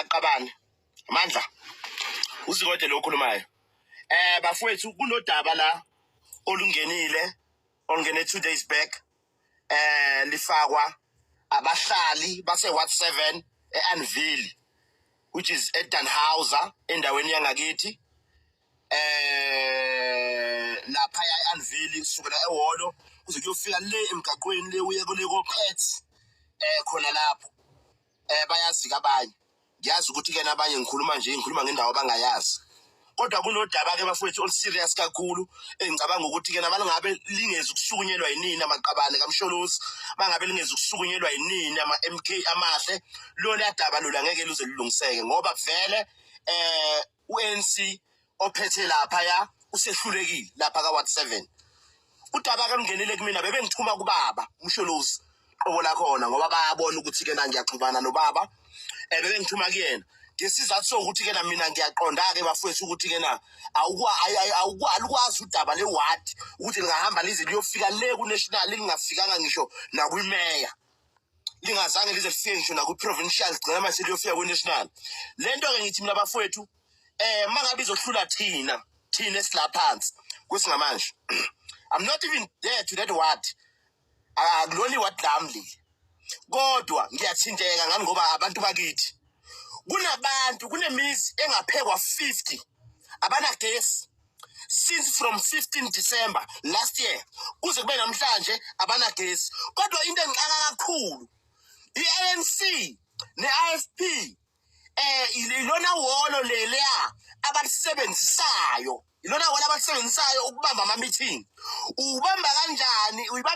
maqabane amandla uzikode lokhulumayo bafowethu kunodaba la olungene 2 days back lifakwa abahlali base Ward 7 eAnville which is eDannhauser endaweni yangakithi lapha eAnville kusukela eHholo kuze kuyofika le emgaqweni le uye kule koPets khona lapho bayazi kabanye ngiyazi ukuthi ke nabanye ngikhuluma ngendawo abangayazi kodwa kunodaba ke bafowethu ol serious kakhulu engicabanga ukuthi ke nabalo ngabe lingezi ukusukunyelwa yinini amaqabane kaMsholozi bangabe lingezi ukusukunyelwa yinini ama MK amahle lo ladaba lo ngeke luze lilungiseke ngoba vele uNC ophethe lapha ya usehlulekile lapha ka Ward 7 udaba ke lungenile kimi bebe ngithuma kubaba uMsholozi qobo la khona ngoba bayabona ukuthi ke na ngiyaxubana nobaba bebe ngithuma kuyena ngesizathu sokuthi ke na mina ngiyaqonda ke bafowethu ukuthi ke na awukwazi udaba le ward ukuthi lingahamba lize liyofika le ku national lingafikanga ngisho na ku mayor lingazange lize lifike ngisho na ku provincial gcina mase liyofika ku national lento ke ngithi mina bafowethu mangabe izohlula thina esilaphansi kwesingamanje I'm not even there to that ward akuloni ward lamli kodwa ngiyathinteka ngani ngoba abantu bakithi kunabantu kunemizi engaphekwa 50 abana gas since from 15 December last year kuze kube namhlanje abana gas kodwa into engixaka kakhulu iANC neAFP ilona wolo leleya abalisebenzisayo ilona wona abalisebenzisayo ukubamba ama meeting uyibamba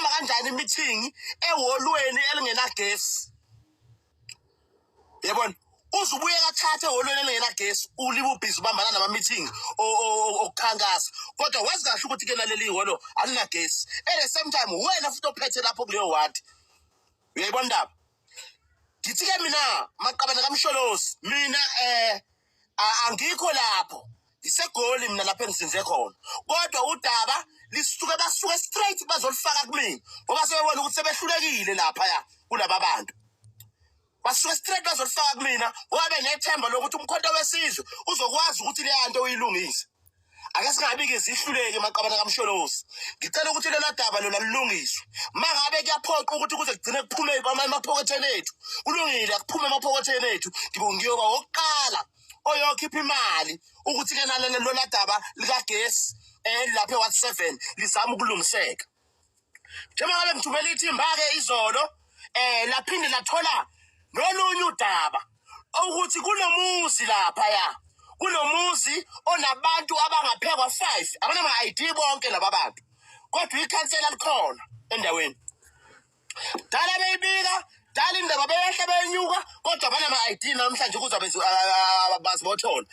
kanjani meeting eholweni elingena gas yabona uzubuye kathathe eholweni elingena gas ulibu busy ubambana nama meeting okukhankasa kodwa wazi kahle ukuthi ke naleli holo alina gas at the same time wena futhi ophethe lapho kuleyo ward uyayibona ndaba ngithi ke mina maqabane kaMsholozi mina angikho lapho isegoli mina lapha engizinze khona kodwa udaba basuke straight bazolifaka kumina ngoba sebebona ukuthi sebehlulekile lapha ya kulaba abantu basuke straight bazolifaka kumina wabe nethemba lokuthi umkhonto wesizwe uzokwazi ukuthi le nto uyilungise ake singabi ke zihluleke maqabane kaMsholozi ngicela ukuthi lela daba lo lalilungiswe mangabe kuyaphoqa ukuthi kuze kugcine kuphume emaphoketheni ethu kulungile akuphume emaphoketheni ethu ngiyoba oqala oyokhipha imali ukuthi ke nalelo lona daba lika gas lapha eWard 7 lizama ukulungiseka njengoba ngithumela ithimba ke izolo laphinde lathola nolunye udaba ukuthi kunomuzi lapha ya kunomuzi onabantu abangaphekwa 5 abanama ID bonke laba bantu kodwa ikhansela likhona endaweni dala beyibika dala indaba behle benyuka kodwa banama ID namhlanje kuzabe bazibothola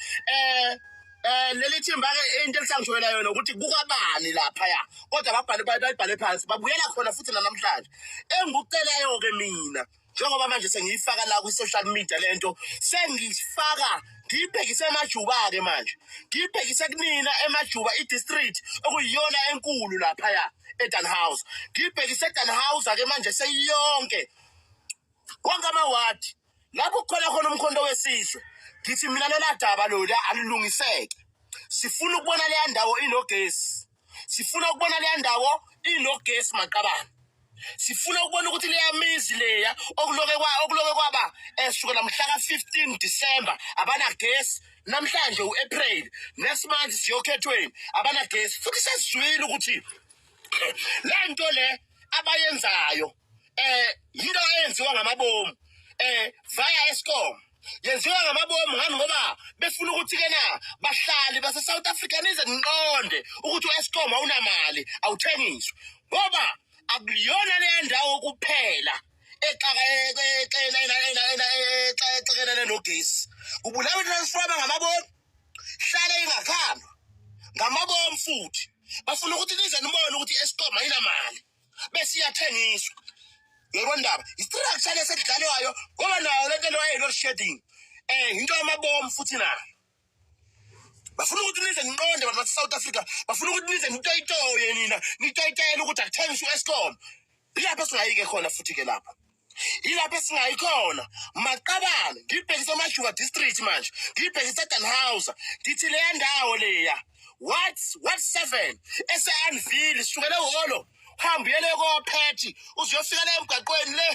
leli thimba ke into elisangishwela yona ukuthi kukabani lapha ya kodwa babhale phansi babuyela khona futhi namhlanje engikucelayo ke mina njengoba manje sengiyifaka la ku social media lento sengifaka ngibhekise emajuba ke manje ngibhekise kunina emajuba idistrict okuyiyona enkulu lapha ya eDannhauser ngibhekise eDannhauser ke manje seyiyonke wonke amaward lapho khona umkhonto wesizwe ngithi mina lela daba lo la alilungiseke sifuna ukubona le ndawo inogesi sifuna ukubona le ndawo inogesi maqabane sifuna ukubona ukuthi le yamizi leya okuloke kwaba esukela mhla ka 15 December abana gas namhlanje uApril next month siyokhethweni abana gas futhi sesizwile ukuthi lento le abayenzayo into eyenziwa ngamabomu via Eskom yenziwa ngamabomu ngani ngoba befuna ukuthi ke na bahlali base South Africa nize nqonde ukuthi uEskom awunamali awuthengiswe ngoba akuyona le ndawo kuphela exakelene nogesi kubulawa transfer ngamabomu hlale ingakhandwa ngamabomu futhi bafuna ukuthi nize nibone ukuthi Eskom ayinamali bese iyathengiswa yebo ndaba istructure lesedlalwayo ngoba nayo lento loyelo shedding into yamabomu futhi nayo bafuna ukuthi nize nqonde abantu South Africa bafuna ukuthi nize nitoyitoye nina nitoyitela ukuthi akuthengiswe Eskom ilapha singayike khona futhi ke lapha ilapha singayikhona maqabane ngibhekisa eMajuba district manje, ngibhekisa eDannhauser, ngithi leya ndawo leya what 7 ese-Anville sisukele uholo hamba uyele kophethi uzuyofika le emgaqweni le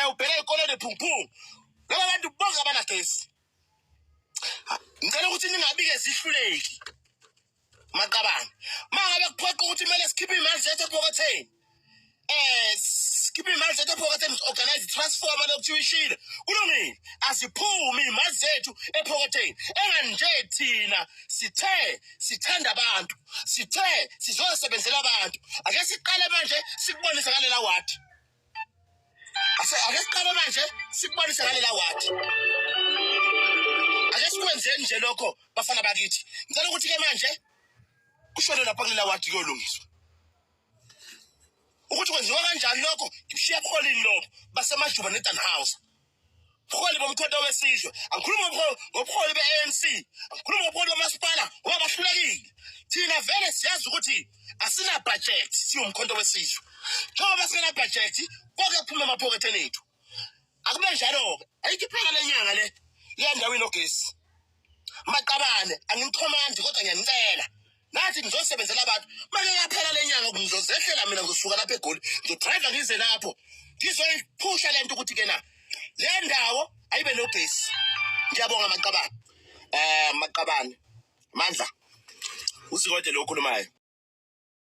ubheke ey'koleni ephungphungu laba bantu bonke abanagesi. Ngicela ukuthi ningabi-ke zihluleki Maqabane. Mangabe kuphoqa ukuthi kumele sikhiphe imali zethu ephokotheni sikhiphe imali zethu ephokotheni organize i-transformer lokuthiwa ishile kulungile asiphumi imali zethu ephokotheni enganje thina sithanda abantu sithe sizosebenzela abantu. Ake siqale manje sikubonise ngalela wadi ake siqale manje sikubonise ngalela wadi ake sikwenzeni nje lokho bafana bakithi. Ngicela ukuthi-ke manje kushone lapha kulela wadi kuyolungiswa ukuthi kwenziwa kanjani lokho. Ngibishiya ebuholini lokho baseMajuba neDannhauser, ubuholi bomkhonto wesizwe. Angikhuluma ngobuholi be-ANC, angikhuluma ngobuholi bomasipala ngoba bahlulekile. Thina vele siyazi ukuthi asina budget siwumkhonto wesizwe. Njengoba singena budget konke kuphuma emaphoketheni ethu. Akube njalo-ke ayikho iphela lenyanga le endaweni ogesi. Maqabane angimxhomandi kodwa ngiyanicela nathi ngizosebenzela abantu manje yaphela lenyanga ngizozehlela mina ngisuka lapha eGoli ngidrive ngize lapho ngizoyiphusha lento ukuthi-ke na le ndawo ayibe nogesi. Ngiyabonga Maqabane. Maqabane Mandla usikode lo okhulumayo.